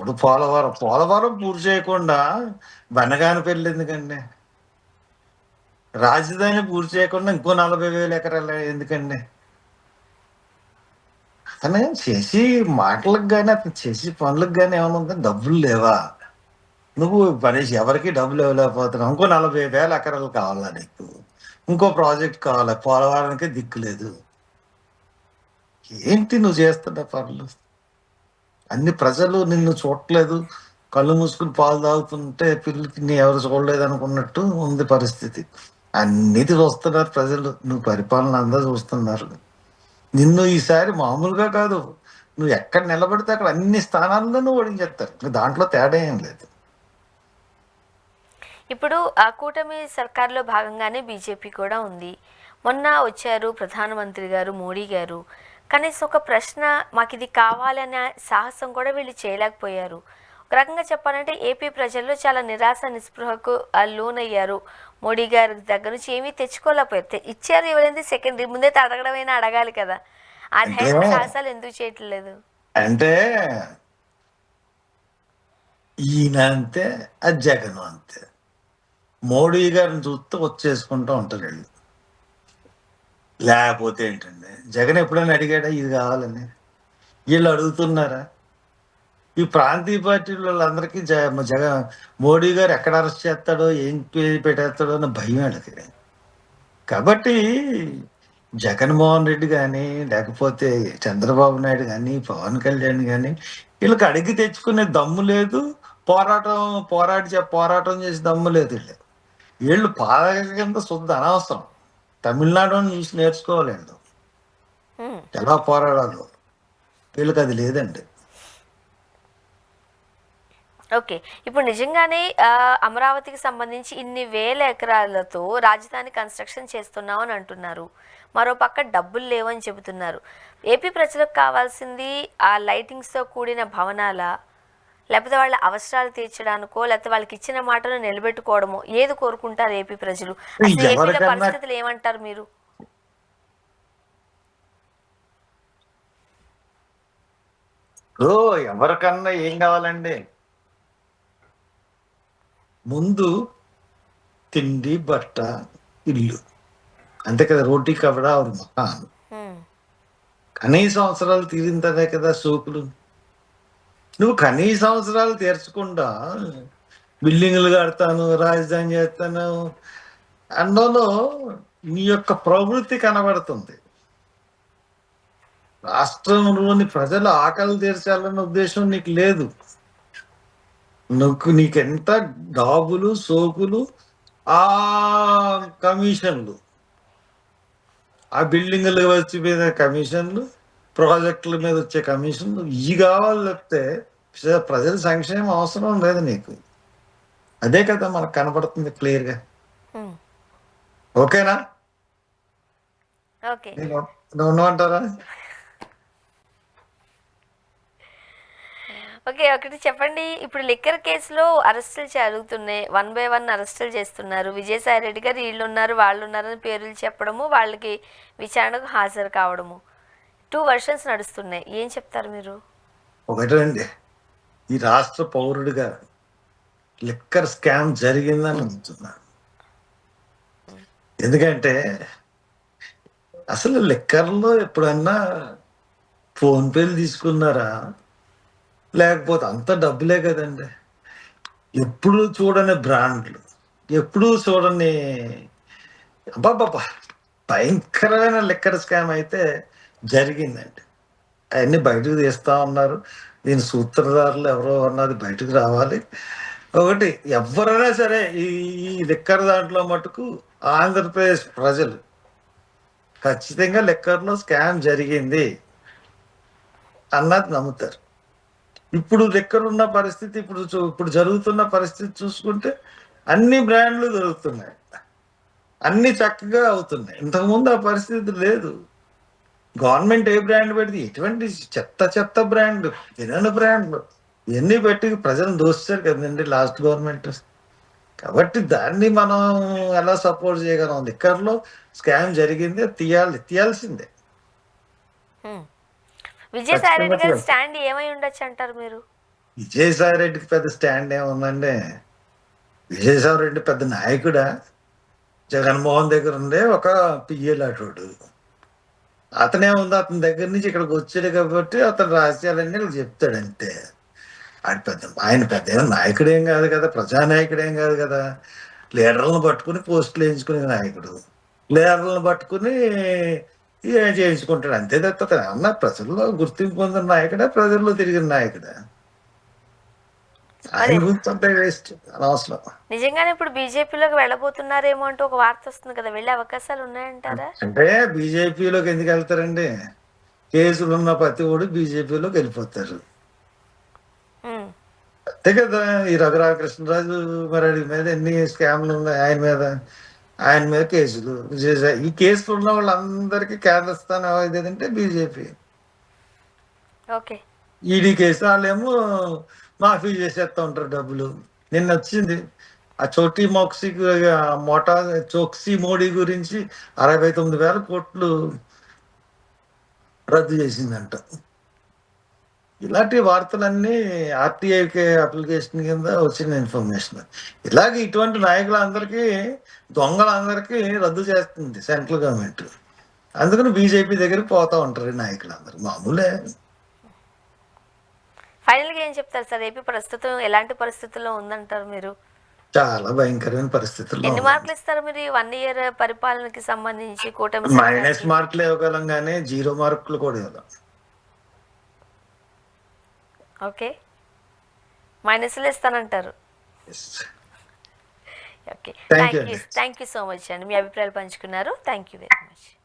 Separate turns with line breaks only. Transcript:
ఇప్పుడు పోలవరం పూర్తి చేయకుండా బనగానపల్లి ఎందుకండి? రాజధాని పూర్తి చేయకుండా ఇంకో 40,000 ఎకరాలు ఎందుకండి? అతను చేసి మాటలకు కానీ అతను చేసి పనులకు కానీ ఏమైనా ఉందా? డబ్బులు లేవా? నువ్వు పనేసి ఎవరికి డబ్బులు ఇవ్వలేకపోతున్నావు. ఇంకో 40,000 ఎకరాలు కావాలా నీకు? ఇంకో ప్రాజెక్ట్ కావాలా? పోలవరానికి దిక్కు లేదు. ఏంటి నువ్వు చేస్తున్న పనులు? అన్ని ప్రజలు నిన్ను చూడట్లేదు, కళ్ళు మూసుకుని పాలు తాగుతుంటే పిల్లలకి నీ ఎవరు చూడలేదు అనుకున్నట్టు ఉంది పరిస్థితి. అన్నిటి చూస్తున్నారు ప్రజలు, నువ్వు పరిపాలన అంతా చూస్తున్నారు. నిన్ను ఈసారి మామూలుగా కాదు, నువ్వు ఎక్కడ నిలబడితే అక్కడ అన్ని స్థానాల్లో నువ్వు ఓడించేస్తారు. దాంట్లో తేడా ఏం లేదు.
ఇప్పుడు ఆ కూటమి సర్కార్లో భాగంగానే బీజేపీ కూడా ఉంది. మొన్న వచ్చారు ప్రధానమంత్రి గారు మోడీ గారు, కనీసం ఒక ప్రశ్న మాకు ఇది కావాలనే సాహసం కూడా వీళ్ళు చేయలేకపోయారు. ఒక రకంగా చెప్పాలంటే ఏపీ ప్రజల్లో చాలా నిరాశ నిస్పృహకు లోనయ్యారు. మోడీ గారి దగ్గర నుంచి ఏమీ తెచ్చుకోలేకపోయారు. ఇచ్చారు ఇవ్వలేదు సెకండరీ, ముందే అడగడమైనా అడగాలి కదా. ఆ ధైర్య సాహసాలు ఎందుకు చేయట్లేదు?
అంటే ఈయన అంతే, అది జగన్ అంతే. మోడీ గారిని చూస్తే వచ్చేసుకుంటూ ఉంటారు వీళ్ళు. లేకపోతే ఏంటండి, జగన్ ఎప్పుడైనా అడిగాడా ఇది కావాలని? వీళ్ళు అడుగుతున్నారా? ఈ ప్రాంతీయ పార్టీ వాళ్ళందరికీ జగన్ మోడీ గారు ఎక్కడ అరెస్ట్ చేస్తాడో, ఏం పెట్టేస్తాడో అన్న భయం వాళ్ళకి. కాబట్టి జగన్మోహన్ రెడ్డి కానీ, లేకపోతే చంద్రబాబు నాయుడు కానీ, పవన్ కళ్యాణ్ కానీ వీళ్ళకి అడిగి తెచ్చుకునే దమ్ము లేదు. పోరాటం చేసి దమ్ము లేదు. వీళ్ళు పాలక కింద శుద్ధ అనవసరం. తమిళనాడుని చూసి నేర్చుకోవాలి వీళ్ళు ఎలా పోరాడాలో. వీళ్ళకి అది లేదండి.
ఓకే, ఇప్పుడు నిజంగానే అమరావతికి సంబంధించి ఇన్ని వేల ఎకరాలతో రాజధాని కన్స్ట్రక్షన్ చేస్తున్నామని అంటున్నారు. మరోపక్క డబ్బులు లేవని చెబుతున్నారు. ఏపీ ప్రజలకు కావాల్సింది ఆ లైటింగ్స్తో కూడిన భవనాల, లేకపోతే వాళ్ళ అవసరాలు తీర్చడానికో, లేకపోతే వాళ్ళకి ఇచ్చిన మాటను నిలబెట్టుకోవడమో, ఏది కోరుకుంటారు ఏపీ ప్రజలు? అసలు ఏపీలో పరిస్థితులు ఏమంటారు మీరు?
ఎవరికన్నా ఏం కావాలండి? ముందు తిండి, బట్ట, ఇల్లు, అంతే కదా. రోటీ కవడా ఒక మకాన్. కనీస అవసరాలు తీరిందనే కదా సోకులు. నువ్వు కనీస అవసరాలు తీర్చకుండా బిల్డింగ్లు కడతాను, రాజధాని చేస్తాను అందులో నీ యొక్క ప్రవృత్తి కనబడుతుంది. రాష్ట్రంలోని ప్రజల ఆకలి తీర్చాలన్న ఉద్దేశం నీకు లేదు. నీకెంత డాబులు, సోకులు, ఆ కమిషన్లు, ఆ బిల్డింగ్ల వచ్చి మీద కమిషన్లు, ప్రాజెక్టుల మీద వచ్చే కమిషన్లు, ఇవి కావాలి. లేకపోతే ప్రజల సంక్షేమం అవసరం లేదు నీకు. అదే కదా మనకు కనబడుతుంది క్లియర్గా. ఓకేనా? ఉన్నామంటారా?
ఓకే, ఒకటి చెప్పండి. ఇప్పుడు లిక్కర్ కేసులో అరెస్టులు జరుగుతున్నాయి, 1 by 1 అరెస్టులు చేస్తున్నారు. విజయసాయి రెడ్డి గారు వీళ్ళు ఉన్నారు, వాళ్ళు ఉన్నారని పేర్లు చెప్పడము, వాళ్ళకి విచారణకు హాజరు కావడము, 2 వర్షన్స్ నడుస్తున్నాయి. ఏం చెప్తారు మీరు?
ఒకటండి, ఈ రాష్ట్ర పౌరుడిగా లిక్కర్ స్కామ్ జరిగిందని అనుకుంటున్నాను. ఎందుకంటే అసలు లిక్కర్లో ఎప్పుడన్నా ఫోన్ పేలు తీసుకున్నారా? లేకపోతే అంత డబ్బులే కదండి. ఎప్పుడు చూడని బ్రాండ్లు, ఎప్పుడు చూడని అబ్బాబ్బా భయంకరమైన లిక్కర్ స్కామ్ అయితే జరిగిందండి. అవన్నీ బయటకు తీస్తా ఉన్నారు. దీని సూత్రధారులు ఎవరో అన్నది బయటకు రావాలి. ఒకటి, ఎవరైనా సరే ఈ లిక్కర్ దాంట్లో మటుకు ఆంధ్రప్రదేశ్ ప్రజలు ఖచ్చితంగా లిక్కర్లో స్కామ్ జరిగింది అన్నది నమ్ముతారు. ఇప్పుడు లిక్కర్ ఉన్న పరిస్థితి, ఇప్పుడు జరుగుతున్న పరిస్థితి చూసుకుంటే అన్ని బ్రాండ్లు దొరుకుతున్నాయి, అన్ని చక్కగా అవుతున్నాయి. ఇంతకుముందు ఆ పరిస్థితి లేదు. గవర్నమెంట్ ఏ బ్రాండ్ పెడితే ఎటువంటి చెత్త బ్రాండ్, వినని బ్రాండ్లు ఇవన్నీ పెట్టి ప్రజలను దోస్తారు కదండి లాస్ట్ గవర్నమెంట్. కాబట్టి దాన్ని మనం ఎలా సపోర్ట్ చేయగలం? లిక్కర్లో స్కామ్ జరిగింది, తీయాల్సిందే.
విజయసాయి రెడ్డి గారి స్టాండ్ ఏమై ఉండొచ్చు అంటారు మీరు?
విజయసాయి రెడ్డికి పెద్ద స్టాండ్ ఏముందండి? విజయసాయి రెడ్డి పెద్ద నాయకుడా? జగన్మోహన్ దగ్గర ఉండే ఒక పిఏ లాంటోడు. అతనేముంది, అతని దగ్గర నుంచి ఇక్కడికి వచ్చాడు కాబట్టి అతని రహస్యాలన్నీ వీళ్ళకి చెప్తాడు అంతే. ఆయన పెద్ద ఏమో నాయకుడేం కాదు కదా, ప్రజానాయకుడేం కాదు కదా. లీడర్లను పట్టుకుని పోస్టులు వేయించుకునే నాయకుడు. లీడర్లను పట్టుకుని చేయించుకుంటాడు అంతే తప్ప ఏమన్నా ప్రజల్లో గుర్తింపు పొందిన నాయకుడా, ప్రజల్లో తిరిగిన నాయకుడా? ఆయన
అదే
గురించి అంతా వేస్ట్, అనవసరం.
నిజంగానే ఇప్పుడు బీజేపీలోకి వెళ్ళబోతున్నారేమో అంటూ ఒక వార్త వస్తుంది కదా, వెళ్ళే అవకాశాలు ఉన్నాయంటారా?
అంటే బీజేపీలోకి ఎందుకు వెళ్తారండి? కేసులు ఉన్న ప్రతి ఒడు బీజేపీలోకి వెళ్ళిపోతారు
ఉమ్,
అంతే కదా. ఈ రఘురామకృష్ణరాజు మరి వాడి మీద ఎన్ని స్కామ్లు ఉన్నాయి, ఆయన మీద కేసులు. ఈ కేసులు ఉన్న వాళ్ళందరికీ కేంద్ర స్థానం ఏదంటే బీజేపీ.
ఓకే.
ఈడీ కేసు వాళ్ళేమో మాఫీ చేసేస్తా ఉంటారు డబ్బులు. నిన్న వచ్చింది ఆ చోటీ మోక్సీ మోటా చోక్సీ మోడీ గురించి 69,000 కోట్లు రద్దు చేసిందంట. ఇలాంటి వార్తలన్నీ ఆర్టీఐకి అప్లికేషన్ కింద వచ్చిన ఇన్ఫర్మేషన్. ఇలాగే ఇటువంటి నాయకులందరికీ, దొంగలందరికీ రద్దు చేస్తుంది సెంట్రల్ గవర్నమెంట్. అందుకని బీజేపీ దగ్గరికి పోతా ఉంటారు ఈ నాయకులందరూ. మామూలే.
ఫైనల్గా ఏం చెప్తారు సార్? ఏపీ ప్రస్తుతం ఎలాంటి పరిస్థితుల్లో ఉందంటారు మీరు?
చాలా భయంకరమైన పరిస్థితుల్లో
ఎన్ని
ఉంది.
మార్కులు ఇస్తారు మీరు ఈ 1 ఇయర్ పరిపాలనకి సంబంధించి కూటమి
మైనస్
సర్కార్కి?
మార్కులు ఇవ్వగలం కానీ 0 మార్కులు కూడా ఇవ్వగలం.
ఓకే, మైనస్లు ఇస్తానంటారు. Okay,
Thank you.
Thank you so much అండి, మీ అభిప్రాయాలు పంచుకున్నారు. Thank you very much.